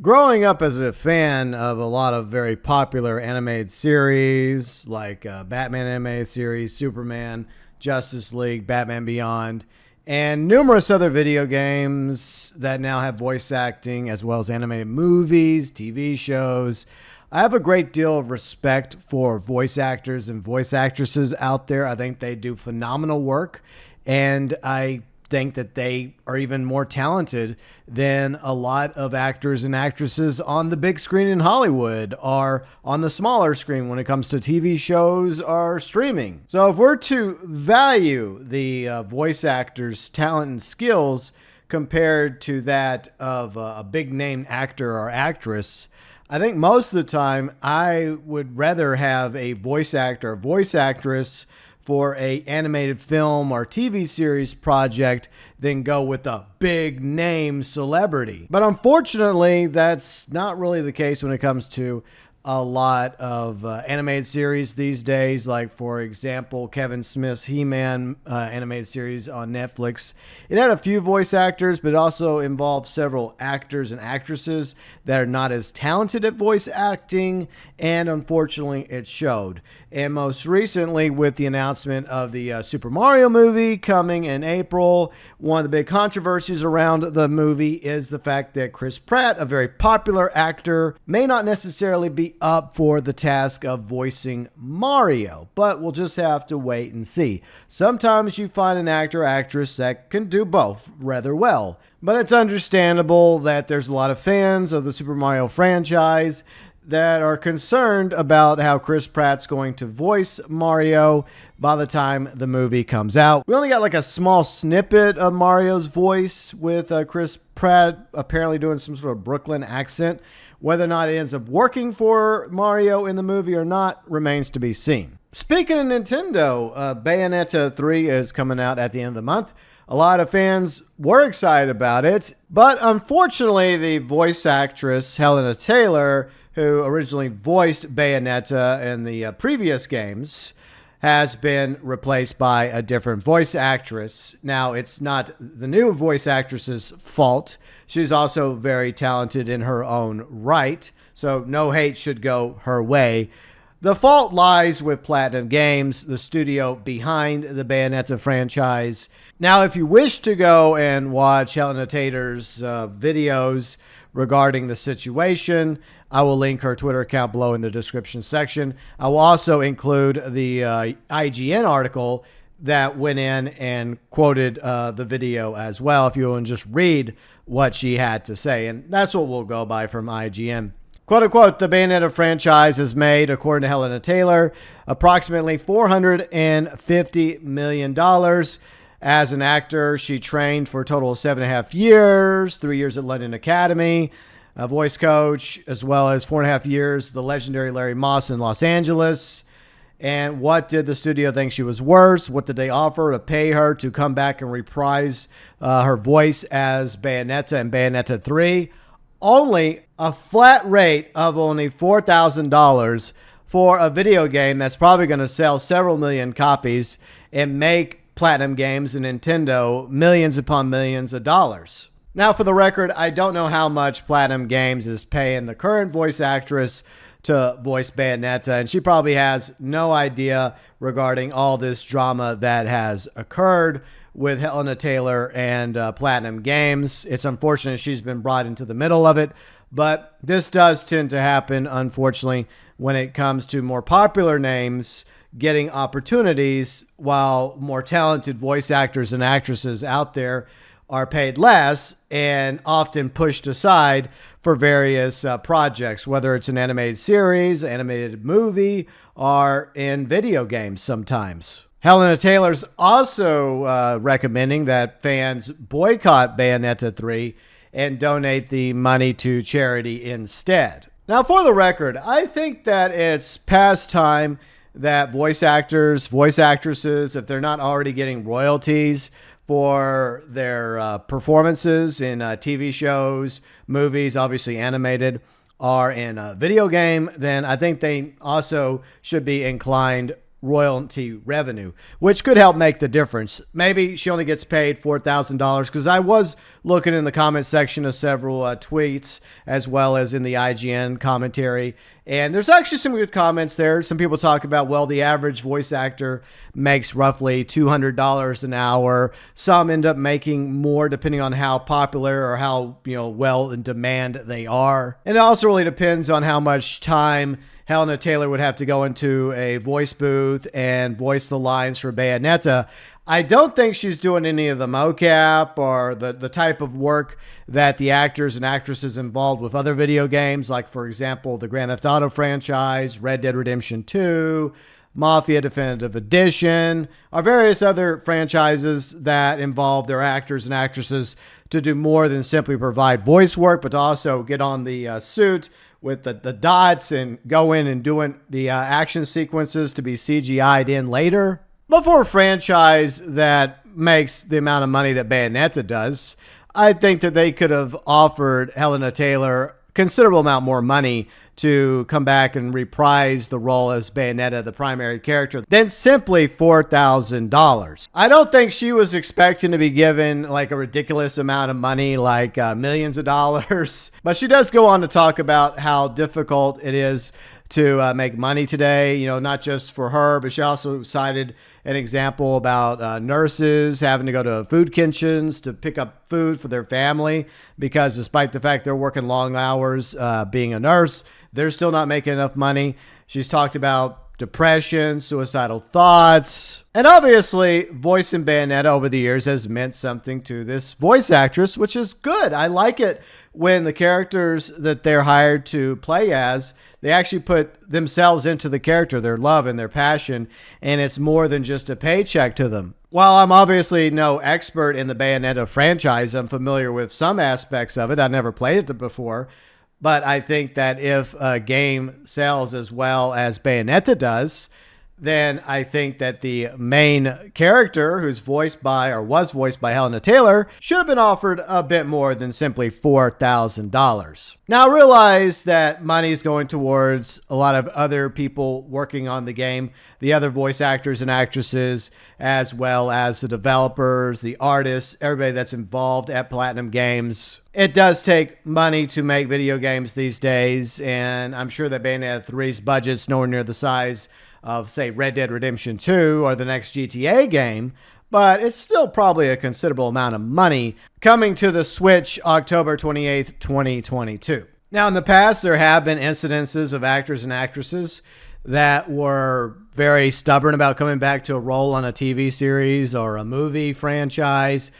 Growing up as a fan of a lot of very popular animated series like Batman animated series, Superman, Justice League, Batman Beyond, and numerous other video games that now have voice acting, as well as animated movies, TV shows, I have a great deal of respect for voice actors and voice actresses out there. I think they do phenomenal work, and I think that they are even more talented than a lot of actors and actresses on the big screen in Hollywood or on the smaller screen when it comes to TV shows or streaming. So if we're to value the voice actors' talent and skills compared to that of a big name actor or actress, I think most of the time I would rather have a voice actor or voice actress for a animated film or TV series project than go with a big name celebrity. But unfortunately, that's not really the case when it comes to a lot of animated series these days. Like, for example, Kevin Smith's He-Man animated series on Netflix. It had a few voice actors, but it also involved several actors and actresses that are not as talented at voice acting, and unfortunately, it showed. And most recently, with the announcement of the Super Mario movie coming in April, one of the big controversies around the movie is the fact that Chris Pratt, a very popular actor, may not necessarily be up for the task of voicing Mario, but we'll just have to wait and see. Sometimes you find an actor or actress that can do both rather well, but it's understandable that there's a lot of fans of the Super Mario franchise that are concerned about how Chris Pratt's going to voice Mario by the time the movie comes out. We only got like a small snippet of Mario's voice with Chris Pratt apparently doing some sort of Brooklyn accent. Whether or not it ends up working for Mario in the movie or not remains to be seen. Speaking of Nintendo, Bayonetta 3 is coming out at the end of the month. A lot of fans were excited about it, but unfortunately the voice actress Hellena Taylor, who originally voiced Bayonetta in the previous games, has been replaced by a different voice actress. Now, it's not the new voice actress's fault. She's also very talented in her own right, so no hate should go her way. The fault lies with Platinum Games, the studio behind the Bayonetta franchise. Now, if you wish to go and watch Hellena Taylor's videos regarding the situation, I will link her Twitter account below in the description section. I will also include the IGN article that went in and quoted the video as well, if you want to just read what she had to say. And that's what we'll go by from IGN. Quote unquote, the Bayonetta franchise has made, according to Hellena Taylor, approximately $450 million. As an actor, she trained for a total of 7.5 years, 3 years at London Academy, a voice coach, as well as 4.5 years, the legendary Larry Moss in Los Angeles. And what did the studio think she was worth? What did they offer to pay her to come back and reprise her voice as Bayonetta in Bayonetta 3? Only a flat rate of only $4,000 for a video game that's probably going to sell several million copies and make Platinum Games and Nintendo millions upon millions of dollars. Now, for the record, I don't know how much Platinum Games is paying the current voice actress to voice Bayonetta, and she probably has no idea regarding all this drama that has occurred with Hellena Taylor and Platinum Games. It's unfortunate she's been brought into the middle of it, but this does tend to happen, unfortunately, when it comes to more popular names getting opportunities while more talented voice actors and actresses out there are paid less and often pushed aside for various projects, whether it's an animated series, animated movie, or in video games sometimes. Hellena Taylor's also recommending that fans boycott Bayonetta 3 and donate the money to charity instead. Now, for the record, I think that it's past time that voice actors, voice actresses, if they're not already getting royalties for their performances in TV shows, movies, obviously animated, or in a video game, then I think they also should be inclined royalty revenue, which could help make the difference. Maybe she only gets paid $4,000, because I was looking in the comment section of several tweets as well as in the IGN commentary, and there's actually some good comments there. Some people talk about, well, the average voice actor makes roughly $200 an hour. Some end up making more depending on how popular or how, well in demand they are. And it also really depends on how much time Hellena Taylor would have to go into a voice booth and voice the lines for Bayonetta. I don't think she's doing any of the mocap or the type of work that the actors and actresses involved with other video games, like, for example, the Grand Theft Auto franchise, Red Dead Redemption 2, Mafia Definitive Edition, or various other franchises that involve their actors and actresses to do more than simply provide voice work, but to also get on the suit with the dots and go in and doing the action sequences to be CGI'd in later. But for a franchise that makes the amount of money that Bayonetta does, I think that they could have offered Hellena Taylor a considerable amount more money to come back and reprise the role as Bayonetta, the primary character, than simply $4,000. I don't think she was expecting to be given like a ridiculous amount of money, like millions of dollars. But she does go on to talk about how difficult it is to make money today, not just for her, but she also cited an example about nurses having to go to food kitchens to pick up food for their family, because despite the fact they're working long hours being a nurse, they're still not making enough money. She's talked about depression, suicidal thoughts, and obviously voicing Bayonetta over the years has meant something to this voice actress, which is good. I like it when the characters that they're hired to play as, they actually put themselves into the character, their love and their passion, and it's more than just a paycheck to them. While I'm obviously no expert in the Bayonetta franchise, I'm familiar with some aspects of it. I never played it before, but I think that if a game sells as well as Bayonetta does, then I think that the main character, who's voiced by or was voiced by Hellena Taylor, should have been offered a bit more than simply $4,000. Now, I realize that money is going towards a lot of other people working on the game, the other voice actors and actresses, as well as the developers, the artists, everybody that's involved at Platinum Games. It does take money to make video games these days, and I'm sure that Bayonetta 3's budget's nowhere near the size of, say, Red Dead Redemption 2 or the next GTA game, but it's still probably a considerable amount of money coming to the Switch October 28th, 2022. Now, in the past, there have been incidences of actors and actresses that were very stubborn about coming back to a role on a TV series or a movie franchise,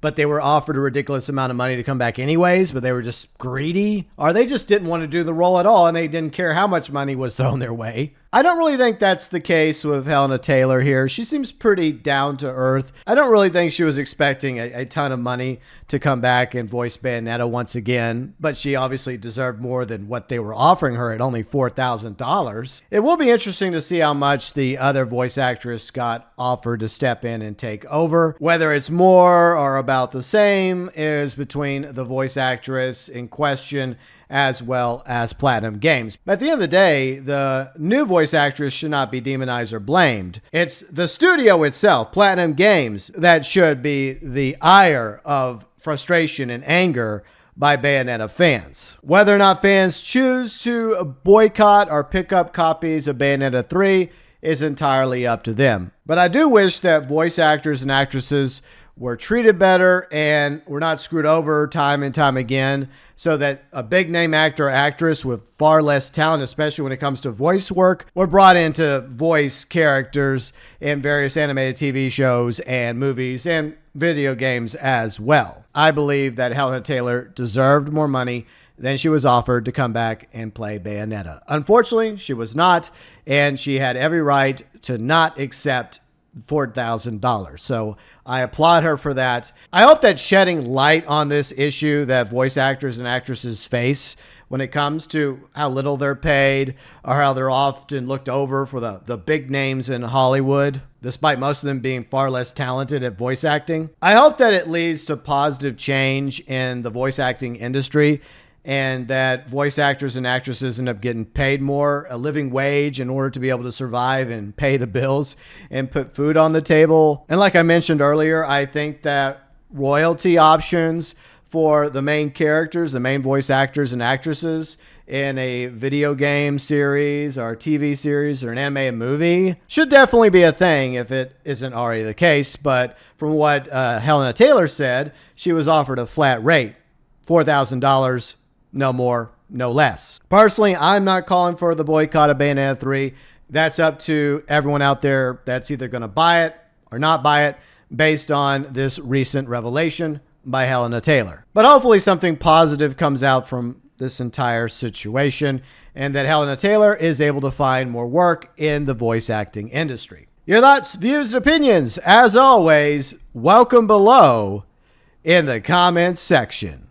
but they were offered a ridiculous amount of money to come back anyways, but they were just greedy, or they just didn't want to do the role at all, and they didn't care how much money was thrown their way. I don't really think that's the case with Hellena Taylor here. She seems pretty down to earth. I don't really think she was expecting a ton of money to come back and voice Bayonetta once again, but she obviously deserved more than what they were offering her at only $4,000. It will be interesting to see how much the other voice actress got offered to step in and take over. Whether it's more or about the same is between the voice actress in question as well as Platinum Games. But at the end of the day, the new voice actress should not be demonized or blamed. It's the studio itself, Platinum Games, that should be the ire of frustration and anger by Bayonetta fans. Whether or not fans choose to boycott or pick up copies of Bayonetta 3 is entirely up to them. But I do wish that voice actors and actresses were treated better and were not screwed over time and time again, so that a big name actor or actress with far less talent, especially when it comes to voice work, were brought in to voice characters in various animated TV shows and movies and video games as well. I believe that Hellena Taylor deserved more money than she was offered to come back and play Bayonetta. Unfortunately, she was not, and she had every right to not accept $4,000. So I applaud her for that. I hope that shedding light on this issue that voice actors and actresses face when it comes to how little they're paid or how they're often looked over for the big names in Hollywood, despite most of them being far less talented at voice acting. I hope that it leads to positive change in the voice acting industry, and that voice actors and actresses end up getting paid more, a living wage, in order to be able to survive and pay the bills and put food on the table. And like I mentioned earlier, I think that royalty options for the main characters, the main voice actors and actresses in a video game series or TV series or an animated movie should definitely be a thing if it isn't already the case. But from what Hellena Taylor said, she was offered a flat rate, $4,000, no more, no less. Personally, I'm not calling for the boycott of Bayonetta 3. That's up to everyone out there that's either going to buy it or not buy it based on this recent revelation by Hellena Taylor. But hopefully something positive comes out from this entire situation, and that Hellena Taylor is able to find more work in the voice acting industry. Your thoughts, views, and opinions, as always, welcome below in the comments section.